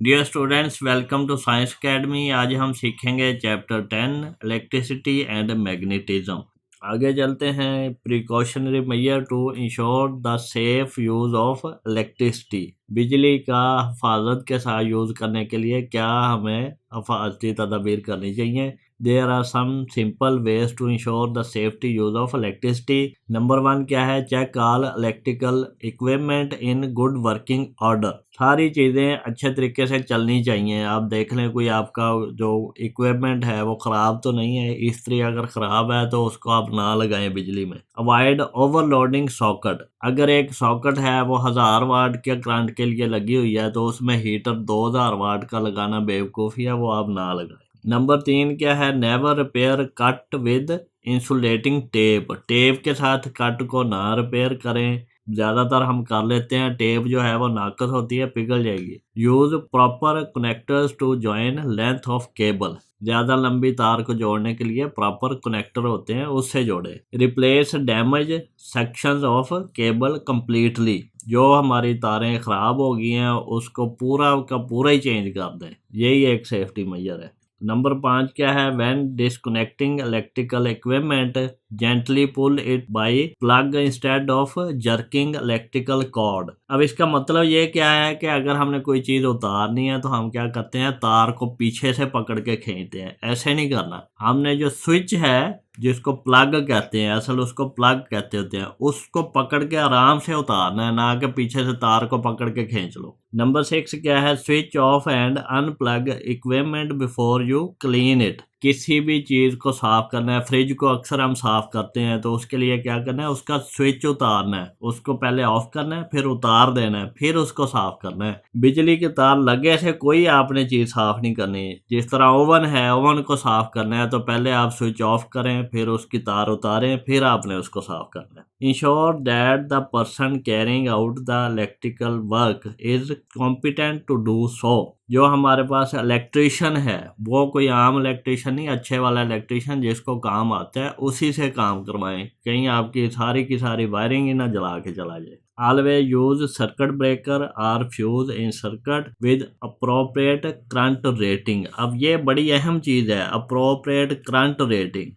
Dear students, welcome to science academy. आज हम सीखेंगे चैप्टर 10 इलेक्ट्रिसिटी एंड मैग्नेटिज्म। आगे चलते हैं। Precautionary measure to ensure the safe use of electricity. बिजली का हिफाजत के साथ यूज़ करने के लिए क्या हमें हिफाजती तदाबीर करनी चाहिए। There are some simple ways to ensure the safety use of electricity. Number 1 क्या है? Check all electrical equipment in good working order. सारी चीज़ें अच्छे तरीके से चलनी चाहिए। आप देख लें कोई आपका जो इक्विपमेंट है वो ख़राब तो नहीं है। इस्त्री अगर ख़राब है तो उसको आप ना लगाएं बिजली में। Avoid overloading socket. अगर एक सॉकेट है वो 1000 वाट के करंट के लिए लगी हुई है तो उसमें हीटर 2000 वाट का लगाना बेवकूफ़ी है, वो आप ना लगाएं। नंबर 3 क्या है? Never repair cut with insulating tape. Tape के साथ कट को ना रिपेयर करें। ज़्यादातर हम कर लेते हैं, टेप जो है वो नाकस होती है, पिघल जाएगी। Use proper connectors to join length of cable. ज़्यादा लंबी तार को जोड़ने के लिए प्रॉपर कनेक्टर होते हैं, उससे जोड़े। Replace damage sections of cable completely. जो हमारी तारें ख़राब हो गई हैं उसको पूरा का पूरा ही चेंज कर दें। यही एक सेफ्टी मेजर है। नंबर 5 क्या है? When disconnecting electrical equipment gently pull it by plug instead of jerking electrical cord. अब इसका मतलब ये क्या है कि अगर हमने कोई चीज़ उतारनी है तो हम क्या करते हैं, तार को पीछे से पकड़ के खींचते हैं। ऐसे नहीं करना। हमने जो स्विच है जिसको प्लग कहते हैं, असल उसको प्लग कहते होते हैं, उसको पकड़ के आराम से उतारना है, ना कि पीछे से तार को पकड़ के खींच लो। नंबर 6 क्या है? Switch off and unplug equipment before you clean it. किसी भी चीज़ को साफ करना है, फ्रिज को अक्सर हम साफ करते हैं तो उसके लिए क्या करना है, उसका स्विच उतारना है, उसको पहले ऑफ करना है, फिर उतार देना है, फिर उसको साफ करना है। बिजली के तार लगे से कोई आपने चीज़ साफ नहीं करनी है। जिस तरह ओवन है, ओवन को साफ करना है तो पहले आप स्विच ऑफ करें, फिर उसकी तार उतारें, फिर आपने उसको साफ करना है। Ensure that the person carrying out the electrical work is competent to do so. जो हमारे पास इलेक्ट्रिशियन है वो कोई आम इलेक्ट्रिशियन नहीं, अच्छे वाला इलेक्ट्रिशियन जिसको काम आता है उसी से काम करवाएं। कहीं आपकी सारी की सारी वायरिंग ही ना जला के चला जाए। Always use circuit breaker or fuse in circuit with appropriate current rating. अब ये बड़ी अहम चीज़ है, अप्रोप्रिएट करंट रेटिंग।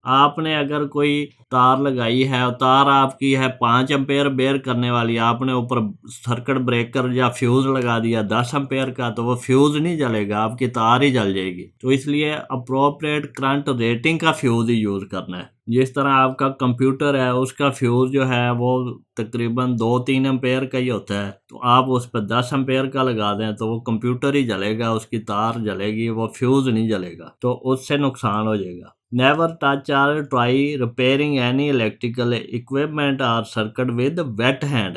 आपने अगर कोई तार लगाई है और तार आपकी है 5 एम्पेयर बेयर करने वाली, आपने ऊपर सर्किट ब्रेकर या फ्यूज़ लगा दिया 10 एम्पेयर का, तो वो फ्यूज़ नहीं जलेगा, आपकी तार ही जल जाएगी। तो इसलिए अप्रोप्रिएट करंट रेटिंग का फ्यूज़ ही यूज़ करना है। जिस तरह आपका कंप्यूटर है उसका फ्यूज़ जो है वो तकरीबन 2-3 एम्पेयर का ही होता है, तो आप उस पर 10 एम्पेयर का लगा दें तो वो कंप्यूटर ही जलेगा, उसकी तार जलेगी, वो फ्यूज़ नहीं जलेगा, तो उससे नुकसान हो जाएगा। नेवर टच और try repairing any electrical equipment और सर्किट विद वेट हैंड।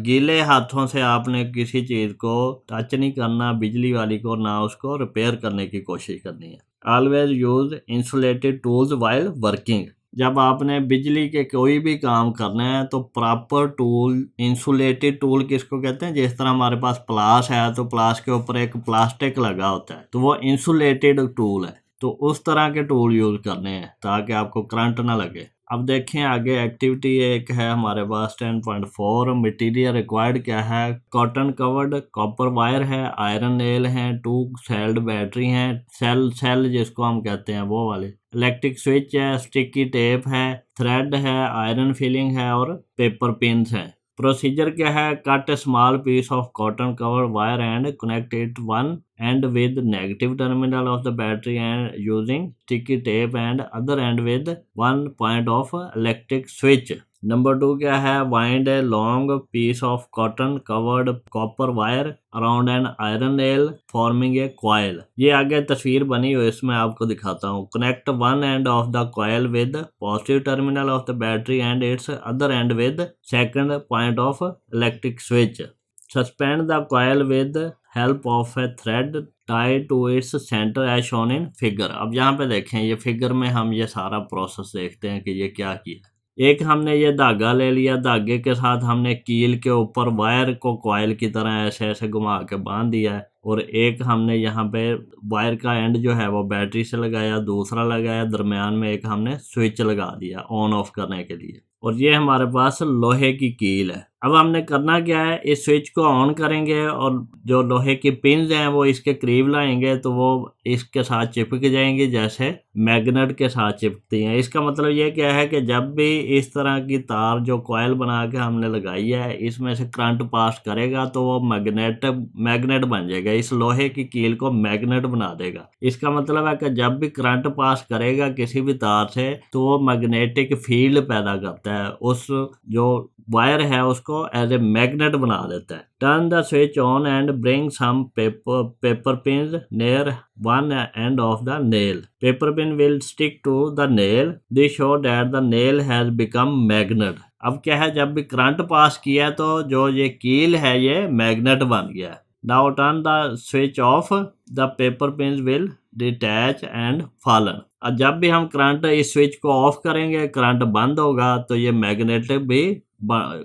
गीले हाथों से आपने किसी चीज़ को टच नहीं करना, बिजली वाली को, ना उसको रिपेयर करने की कोशिश करनी है। Always use insulated tools while working. जब आपने बिजली के कोई भी काम करना है तो प्रॉपर टूल, इंसुलेटेड टूल किसको कहते हैं? जिस तरह हमारे पास प्लास है तो प्लास के ऊपर एक प्लास्टिक लगा होता है तो वो इंसुलेटेड टूल है। तो उस तरह के टूल यूज़ करने हैं ताकि आपको करंट ना लगे। अब देखें आगे एक्टिविटी एक है हमारे पास 10.4। मटेरियल रिक्वायर्ड क्या है? कॉटन कवर्ड कॉपर वायर है, आयरन नेल है, 2 सेल्ड बैटरी हैं, सेल जिसको हम कहते हैं वो वाले, इलेक्ट्रिक स्विच है, स्टिकी टेप है, थ्रेड है, आयरन फिलिंग है और पेपर पिन्स हैं। प्रोसीजर क्या है? Cut a small piece of cotton cover wire and connect it one end with negative terminal of the battery and using sticky tape and other end with one point of electric switch. Number 2 क्या है? wind a long piece of cotton covered copper wire around an iron nail forming a coil. ये आगे तस्वीर बनी हुई, इसमें आपको दिखाता हूँ। connect one end of the coil with positive terminal of the battery and its other end with second point of electric switch. Suspend the coil with help of a thread tied to its center as shown in figure. अब यहाँ पे देखें, ये figure में हम ये सारा process देखते हैं कि ये क्या किया। एक हमने ये धागा ले लिया, धागे के साथ हमने कील के ऊपर वायर को कॉइल की तरह ऐसे ऐसे घुमा के बांध दिया है, और एक हमने यहाँ पे वायर का एंड जो है वो बैटरी से लगाया, दूसरा लगाया, दरमियान में एक हमने स्विच लगा दिया ऑन ऑफ करने के लिए। और ये हमारे पास लोहे की कील है। अब हमने करना क्या है, इस स्विच को ऑन करेंगे और जो लोहे की पिन्स हैं वो इसके करीब लाएंगे तो वो इसके साथ चिपक जाएंगी जैसे मैग्नेट के साथ चिपकती हैं। इसका मतलब ये क्या है कि जब भी इस तरह की तार जो कॉइल बना के हमने लगाई है इसमें से करंट पास करेगा तो वो मैग्नेट बन जाएगा, इस लोहे की कील को मैग्नेट बना देगा। इसका मतलब है कि जब भी करंट पास करेगा किसी भी तार से तो वो मैग्नेटिक फील्ड पैदा करता है, उस जो वायर है उसको एज ए मैग्नेट बना देता है। Turn the switch on and bring some paper pins near one end of the nail. Paper pin will stick to the nail. This show that the nail has become magnet. अब क्या है, जब भी current pass किया तो जो ये कील है ये मैग्नेट बन गया। Now turn the switch off. The paper pins will detach and fallen. अब जब भी हम करंट इस स्विच को ऑफ करेंगे करंट बंद होगा तो ये मैग्नेट भी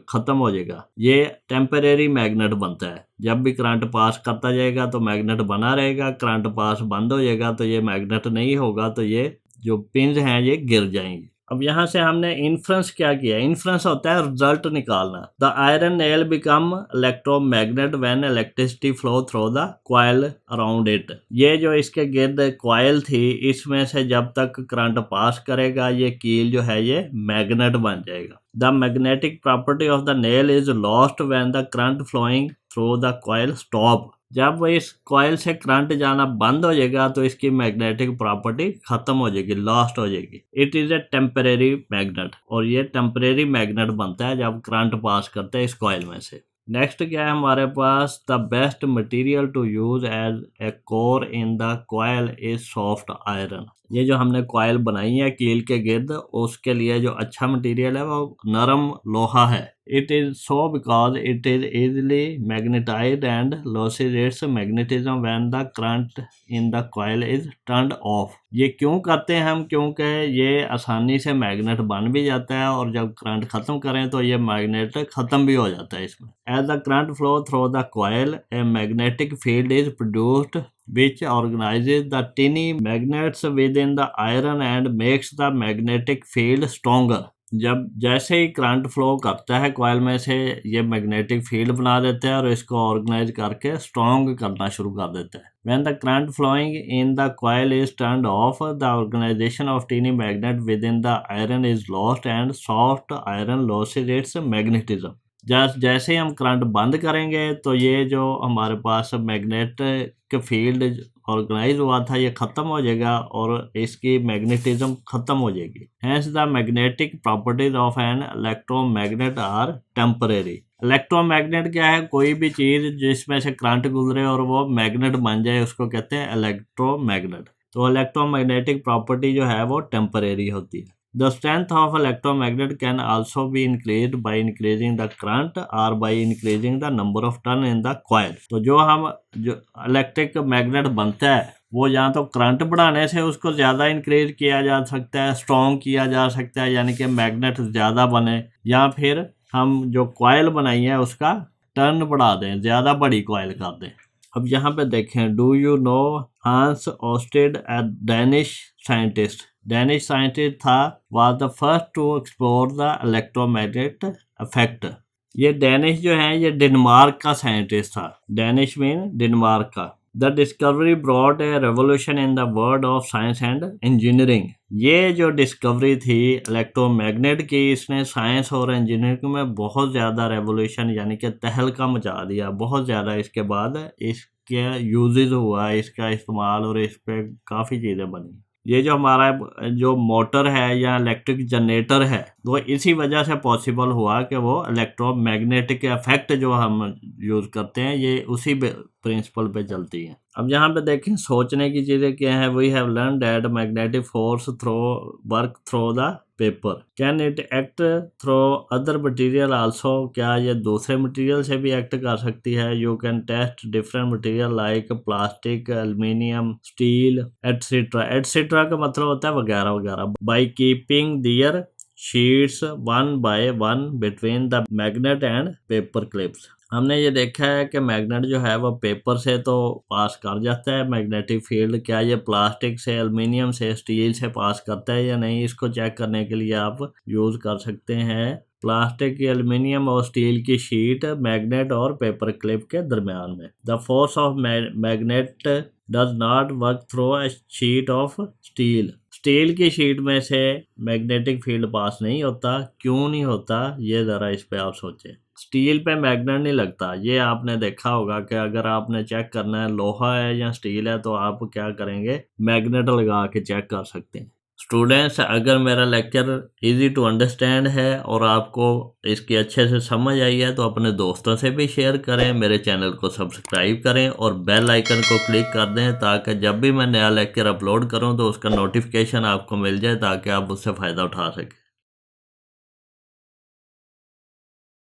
खत्म हो जाएगा। ये टेम्परेरी मैग्नेट बनता है, जब भी करंट पास करता जाएगा तो मैग्नेट बना रहेगा, करंट पास बंद हो जाएगा तो ये मैग्नेट नहीं होगा, तो ये जो पिन्स हैं ये गिर जाएंगे। अब यहाँ से हमने इन्फ्रेंस क्या किया, इन्फ्रेंस होता है रिजल्ट निकालना। The iron nail become electromagnet when electricity flow through the coil around it. ये जो इसके गिर्द कॉइल थी इसमें से जब तक करंट पास करेगा ये कील जो है ये मैग्नेट बन जाएगा। The magnetic property of the nail is lost when the current flowing through the coil stop. जब इस कॉइल से करंट जाना बंद हो जाएगा तो इसकी मैग्नेटिक प्रॉपर्टी खत्म हो जाएगी, लॉस्ट हो जाएगी। It is a temporary magnet, और ये टेम्परेरी मैग्नेट बनता है जब करंट पास करते हैं इस कॉइल में से। नेक्स्ट क्या है हमारे पास, the best material to use as a core in the coil is soft iron. ये जो हमने कॉइल बनाई है कील के गिर्द उसके लिए जो अच्छा मटेरियल है वो नरम लोहा है। It is so because it is easily magnetized and loses its magnetism when the current in the coil is turned off. ये क्यों करते हैं हम, क्योंकि ये आसानी से मैग्नेट बन भी जाता है और जब करंट ख़त्म करें तो ये मैग्नेट ख़त्म भी हो जाता है इसमें। As the current flow through the coil, a magnetic field is produced which organizes the tiny magnets within the iron and makes the magnetic field stronger. जब जैसे ही करंट फ्लो करता है कॉइल में से ये मैग्नेटिक फील्ड बना देता है और इसको ऑर्गेनाइज करके स्ट्रॉन्ग करना शुरू कर देता है। When the current flowing in the coil is turned off, the organization of tiny magnet within the iron is lost and soft iron loses its magnetism. जैसे ही हम करंट बंद करेंगे तो ये जो हमारे पास मैग्नेटिक फील्ड ऑर्गेनाइज हुआ था ये ख़त्म हो जाएगा और इसकी मैग्नेटिज्म ख़त्म हो जाएगी। Hence the magnetic properties of an electromagnet are temporary. Electromagnet क्या है, कोई भी चीज़ जिसमें से करंट गुजरे और वो मैग्नेट बन जाए उसको कहते हैं इलेक्ट्रोमैग्नेट। तो इलेक्ट्रोमैग्नेटिक प्रॉपर्टी जो है वो टेम्परेरी होती है। The strength of electromagnet can also be increased by increasing the current or by increasing the number of turn in the coil. तो जो इलेक्ट्रिक मैग्नेट बनता है वो या तो करंट बढ़ाने से उसको ज़्यादा इंक्रीज किया जा सकता है, स्ट्रॉन्ग किया जा सकता है यानी कि मैग्नेट ज़्यादा बने, या फिर हम जो कॉइल बनाई है उसका टर्न बढ़ा दें, ज़्यादा बड़ी कॉइल कर दें। अब यहाँ पे देखें, do you know Hans Oersted a Danish scientist. Danish scientist था was the first to explore the electromagnet effect. ये डेनिश जो है ये डेनमार्क का साइंटिस्ट था। डेनिश मीन डेनमार्क का। The discovery brought a revolution in the world of science and engineering. ये जो डिस्कवरी थी इलेक्ट्रोमैग्नेट की इसने साइंस और इंजीनियरिंग में बहुत ज़्यादा रेवोल्यूशन यानी कि तहलका मचा दिया बहुत ज़्यादा। इसके बाद इसके यूजेस हुआ, इसका इस्तेमाल, और इस पर काफ़ी चीज़ें बनी। ये जो हमारा जो मोटर है या इलेक्ट्रिक जनरेटर है वो इसी वजह से पॉसिबल हुआ कि वो इलेक्ट्रोमैग्नेटिक इफेक्ट जो हम यूज़ करते हैं ये उसी प्रिंसिपल पे चलती है। अब यहाँ पे देखें सोचने की चीज़ें क्या है। We have learn that magnetic force through work through the paper, can it act through other material also. क्या ये दूसरे मटेरियल से भी एक्ट कर सकती है। You can test different material like plastic, aluminium, steel etcetera. Etcetera का मतलब होता है वगैरह वगैरह। By keeping their sheets one by one between the magnet and paper clips. हमने ये देखा है कि मैग्नेट जो है वो पेपर से तो पास कर जाता है मैग्नेटिक फील्ड, क्या ये प्लास्टिक से, एल्युमिनियम से, स्टील से पास करता है या नहीं, इसको चेक करने के लिए आप यूज़ कर सकते हैं प्लास्टिक की, एल्युमिनियम और स्टील की शीट मैग्नेट और पेपर क्लिप के दरमियान में। The force of magnet does not work through a sheet of steel. Steel की शीट में से मैग्नेटिक फील्ड पास नहीं होता। क्यों नहीं होता, ये ज़रा इस पे आप सोचें। स्टील पे मैग्नेट नहीं लगता। ये आपने देखा होगा कि अगर आपने चेक करना है लोहा है या स्टील है तो आप क्या करेंगे, मैग्नेट लगा के चेक कर सकते हैं। स्टूडेंट्स, अगर मेरा लेक्चर इजी टू अंडरस्टैंड है और आपको इसकी अच्छे से समझ आई है तो अपने दोस्तों से भी शेयर करें, मेरे चैनल को सब्सक्राइब करें और बेल आइकन को क्लिक कर दें ताकि जब भी मैं नया लेक्चर अपलोड करूं तो उसका नोटिफिकेशन आपको मिल जाए ताकि आप उससे फ़ायदा उठा सकें।